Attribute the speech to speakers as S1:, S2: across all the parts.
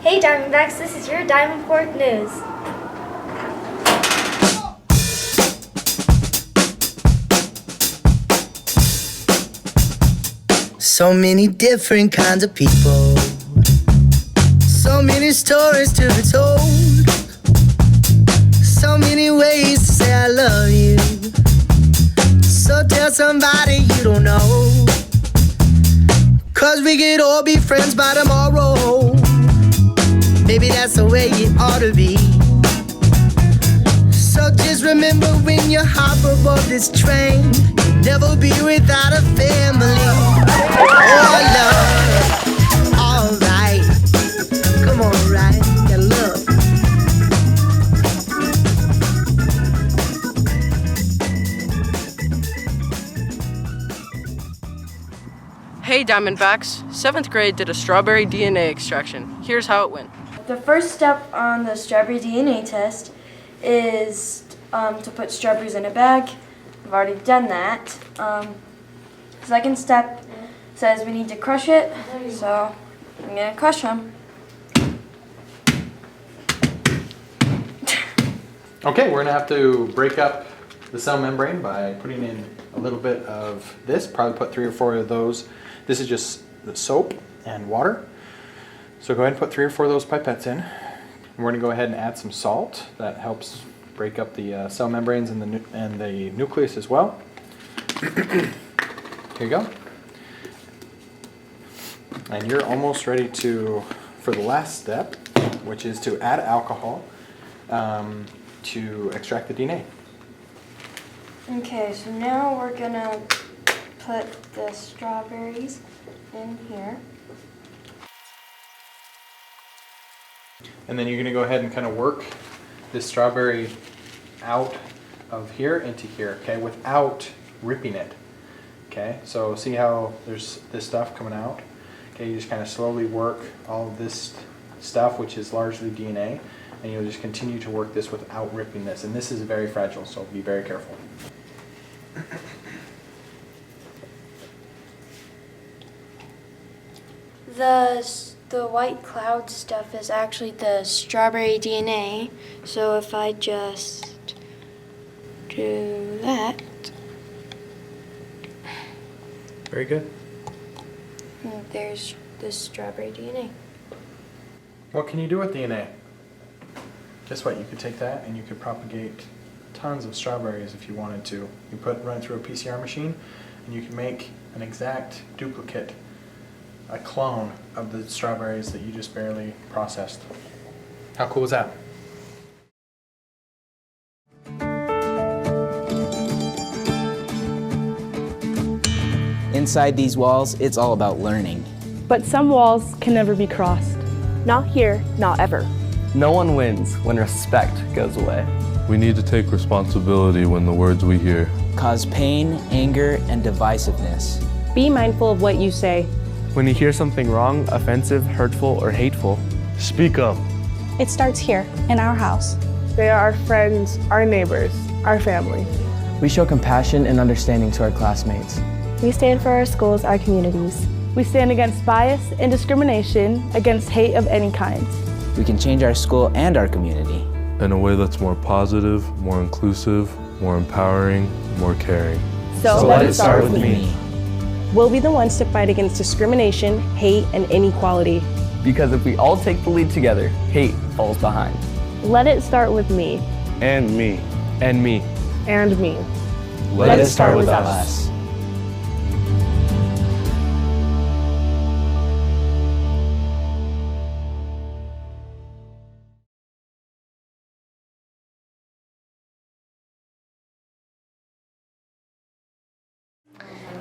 S1: Hey Diamondbacks, this is your Diamond Fourth News.
S2: So many different kinds of people, so many stories to be told, so many ways to say I love you. So tell somebody you don't know, 'cause we could all be friends by tomorrow. Maybe that's the way it ought to be. So just remember when you hop aboard this train, you'll never be without a family. Oh, love, alright. Come on, right? That love.
S3: Hey Diamondbacks, 7th grade did a strawberry DNA extraction. Here's how it went.
S4: The first step on the strawberry DNA test is to put strawberries in a bag. I've already done that. Second step says we need to crush it, so I'm going to crush them.
S5: Okay, we're gonna have to break up the cell membrane by putting in a little bit of this, probably put 3 or 4 of those. This is just the soap and water. So go ahead and put 3 or 4 of those pipettes in. And we're gonna go ahead and add some salt. That helps break up the cell membranes and the nucleus as well. Here you go. And you're almost ready for the last step, which is to add alcohol to extract the DNA.
S4: Okay, so now we're going to put the strawberries in here.
S5: And then you're going to go ahead and kind of work this strawberry out of here into here, okay, without ripping it. Okay, so see how there's this stuff coming out? Okay, you just kind of slowly work all of this stuff, which is largely DNA, and you'll just continue to work this without ripping this. And this is very fragile, so be very careful.
S4: The white cloud stuff is actually the strawberry DNA. So if I just do that.
S5: Very good.
S4: There's the strawberry DNA.
S5: What can you do with DNA? Guess what? You could take that and you could propagate tons of strawberries if you wanted to. You run it through a PCR machine and you can make an exact duplicate, a clone of the strawberries that you just barely processed. How cool is that?
S6: Inside these walls, it's all about learning.
S7: But some walls can never be crossed. Not here, not ever.
S8: No one wins when respect goes away.
S9: We need to take responsibility when the words we hear
S6: cause pain, anger, and divisiveness.
S7: Be mindful of what you say.
S8: When you hear something wrong, offensive, hurtful, or hateful,
S9: speak up.
S10: It starts here, in our house.
S7: They are our friends, our neighbors, our family.
S8: we show compassion and understanding to our classmates.
S10: We stand for our schools, our communities.
S7: We stand against bias and discrimination, against hate of any kind.
S6: We can change our school and our community
S9: in a way that's more positive, more inclusive, more empowering, more caring.
S7: So
S8: let it start with me.
S7: We'll be the ones to fight against discrimination, hate, and inequality.
S8: Because if we all take the lead together, hate falls behind.
S7: Let it start with me.
S9: And me.
S8: And me.
S7: And me.
S8: Let it start with us.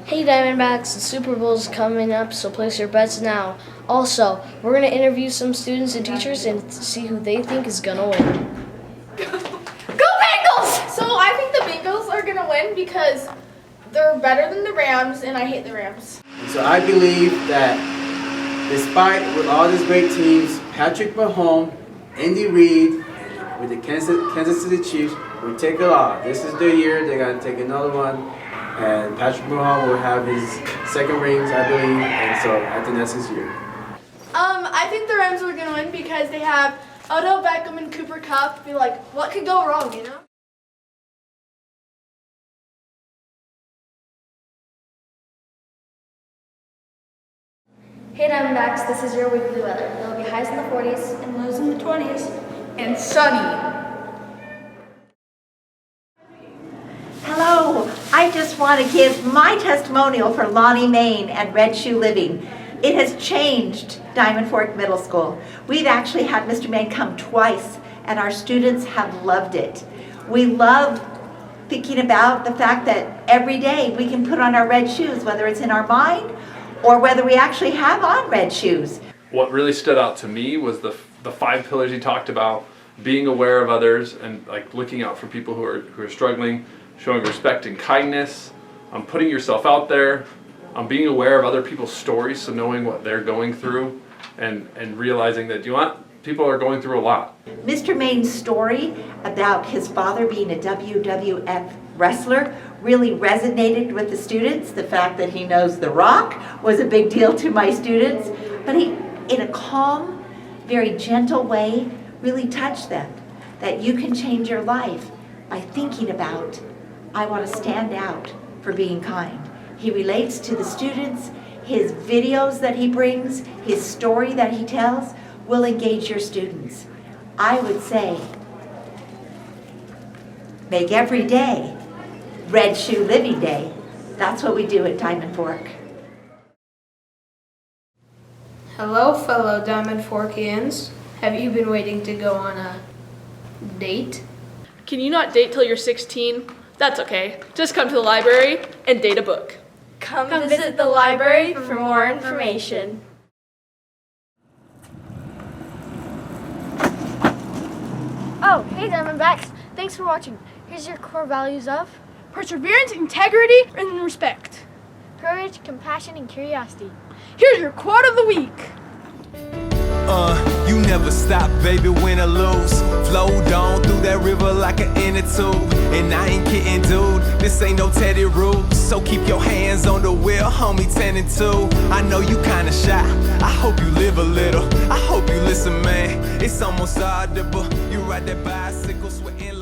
S11: Hey Diamondbacks, the Super Bowl is coming up, so place your bets now. Also, we're going to interview some students and teachers and see who they think is going to win.
S12: Go Bengals! So I think the Bengals are going to win because they're better than the Rams, and I hate the Rams.
S13: So I believe that despite with all these great teams, Patrick Mahomes, Andy Reid, with the Kansas City Chiefs, will take it off. This is their year. They're going to take another one. And Patrick Mahomes will have his second rings, I believe, and so I think that's his year.
S12: I think the Rams are gonna win because they have Odell Beckham and Cooper Kupp. Be like, what could go wrong, you know?
S1: Hey Diamondbacks, this is your weekly weather. There will be highs in the 40s and lows in the 20s.
S12: And sunny.
S14: Hello, I just want to give my testimonial for Lonnie Main and Red Shoe Living. It has changed Diamond Fork Middle School. We've actually had Mr. Main come twice, and our students have loved it. We love thinking about the fact that every day we can put on our red shoes, whether it's in our mind or whether we actually have on red shoes.
S15: What really stood out to me was the 5 pillars he talked about: being aware of others and like looking out for people who are struggling, showing respect and kindness, putting yourself out there, being aware of other people's stories, so knowing what they're going through, and realizing that people are going through a lot.
S14: Mr. Main's story about his father being a WWF wrestler really resonated with the students. The fact that he knows The Rock was a big deal to my students, but he, in a calm, very gentle way, really touched them. That you can change your life by thinking about, I want to stand out for being kind. He relates to the students. His videos that he brings, his story that he tells, will engage your students. I would say, make every day Red Shoe Living Day. That's what we do at Diamond Fork.
S16: Hello, fellow Diamond Forkians. Have you been waiting to go on a date?
S12: Can you not date till you're 16? That's okay. Just come to the library and date a book.
S1: Come visit the library for more information. Oh, hey Diamondbacks. Thanks for watching. Here's your core values of
S12: perseverance, integrity, and respect.
S1: Courage, compassion, and curiosity.
S12: Here's your quote of the week.
S17: You never stop, baby, win or lose. Flow down through that river like an inner tube. And I ain't kidding, dude, this ain't no Teddy Rules. So keep your hands on the wheel, homie, 10 and 2. I know you kinda shy, I hope you live a little. I hope you listen, man, it's almost audible. You ride that bicycle, sweating